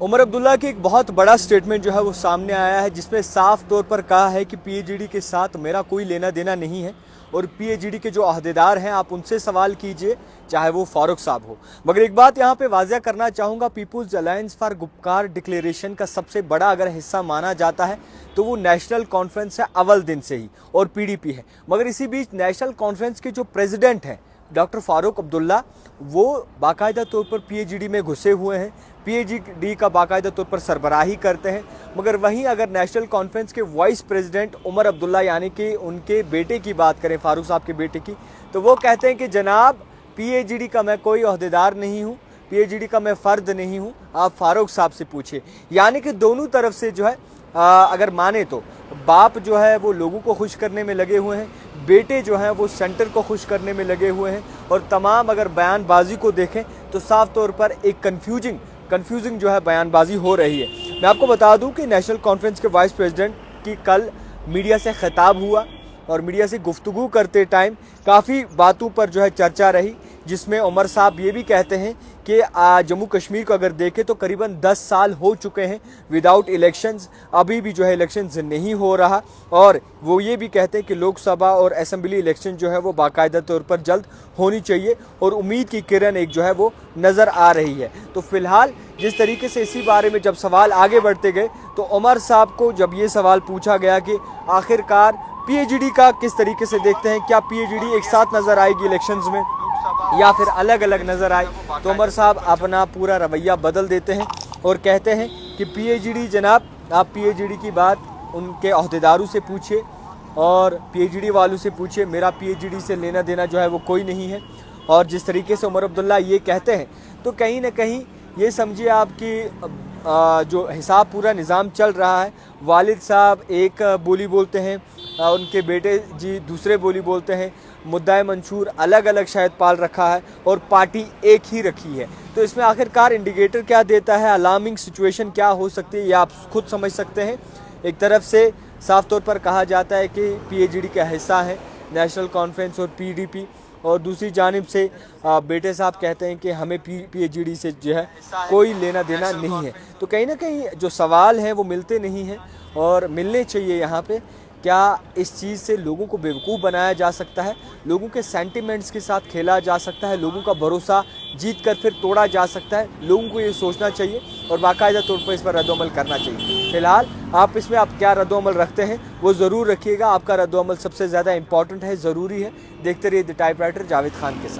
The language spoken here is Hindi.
उमर अब्दुल्ला की एक बहुत बड़ा स्टेटमेंट जो है वो सामने आया है, जिसमें साफ तौर पर कहा है कि पीएचईडी के साथ मेरा कोई लेना देना नहीं है और पीएचईडी के जो अहदेदार हैं आप उनसे सवाल कीजिए, चाहे वो फारूक साहब हो। मगर एक बात यहाँ पे वाजिया करना चाहूँगा, people's alliance for Gupkar declaration का सबसे बड़ा अगर हिस्सा माना जाता है तो वो नेशनल कॉन्फ्रेंस है अव्वल दिन से ही, और पीडीपी है। मगर इसी बीच नेशनल कॉन्फ्रेंस के जो प्रेसिडेंट हैं डॉक्टर फारूक अब्दुल्ला, वो बाकायदा तौर पर पीएचईडी में घुसे हुए हैं, पीएचईडी का बाकायदा तौर पर सरबराही करते हैं। मगर वहीं अगर नेशनल कॉन्फ्रेंस के वाइस प्रेसिडेंट उमर अब्दुल्ला यानी कि उनके बेटे की बात करें, फारूक साहब के बेटे की, तो वो कहते हैं कि जनाब पीएचईडी का मैं कोई अहदेदार नहीं हूँ, पीएचईडी का मैं फ़र्द नहीं हूँ, आप फारूक साहब से पूछिए। यानी कि दोनों तरफ से जो है अगर माने तो बाप जो है वो लोगों को खुश करने में लगे हुए हैं, बेटे जो हैं वो सेंटर को खुश करने में लगे हुए हैं, और तमाम अगर बयानबाजी को देखें तो साफ तौर पर एक कन्फ्यूजिंग जो है बयानबाजी हो रही है। मैं आपको बता दूं कि नेशनल कॉन्फ्रेंस के वाइस प्रेसिडेंट की कल मीडिया से खिताब हुआ और मीडिया से गुफ्तगू करते टाइम काफ़ी बातों पर जो है चर्चा रही, जिसमें उमर साहब ये भी कहते हैं कि जम्मू कश्मीर को अगर देखें तो करीबन 10 साल हो चुके हैं विदाउट इलेक्शंस, अभी भी जो है इलेक्शंस नहीं हो रहा। और वो ये भी कहते हैं कि लोकसभा और असेंबली इलेक्शन जो है वो बाकायदा तौर पर जल्द होनी चाहिए, और उम्मीद की किरण एक जो है वो नज़र आ रही है। तो फिलहाल जिस तरीके से इसी बारे में जब सवाल आगे बढ़ते गए तो उमर साहब को जब ये सवाल पूछा गया कि आखिरकार पीएचईडी का किस तरीके से देखते हैं, क्या पीएचईडी एक साथ नज़र आएगी इलेक्शंस में या फिर अलग अलग नज़र आए, तो उमर साहब अपना पूरा रवैया बदल देते हैं और कहते हैं कि पीएचईडी जनाब, आप पीएचईडी की बात उनके अहदेदारों से पूछिए और पीएचईडी वालों से पूछिए, मेरा पीएचईडी से लेना देना जो है वो कोई नहीं है। और जिस तरीके से उमर अब्दुल्ला ये कहते हैं तो कहीं ना कहीं ये समझिए आपकी जो हिसाब पूरा निज़ाम चल रहा है, वालिद साहब एक बोली बोलते हैं, उनके बेटे जी दूसरे बोली बोलते हैं, मुद्दा मंशूर अलग अलग शायद पाल रखा है और पार्टी एक ही रखी है। तो इसमें आखिरकार इंडिकेटर क्या देता है, अलार्मिंग सिचुएशन क्या हो सकती है, ये आप खुद समझ सकते हैं। एक तरफ से साफ तौर पर कहा जाता है कि पीएचईडी का हिस्सा है नेशनल कॉन्फ्रेंस और पीडीपी, और दूसरी जानिब से बेटे साहब कहते हैं कि हमें पीएचईडी से जो है कोई लेना देना नहीं है। तो कहीं ना कहीं जो सवाल हैं वो मिलते नहीं हैं और मिलने चाहिए। यहाँ पे क्या इस चीज़ से लोगों को बेवकूफ़ बनाया जा सकता है, लोगों के सेंटिमेंट्स के साथ खेला जा सकता है, लोगों का भरोसा जीत कर फिर तोड़ा जा सकता है? लोगों को ये सोचना चाहिए और बाकायदा तौर पर इस पर रद्दअमल करना चाहिए। फिलहाल आप इसमें आप क्या रद्दअमल रखते हैं वो ज़रूर रखिएगा, आपका रद्दअमल सबसे ज़्यादा इंपॉर्टेंट है, ज़रूरी है। देखते रहिए द टाइपराइटर जावेद खान के साथ।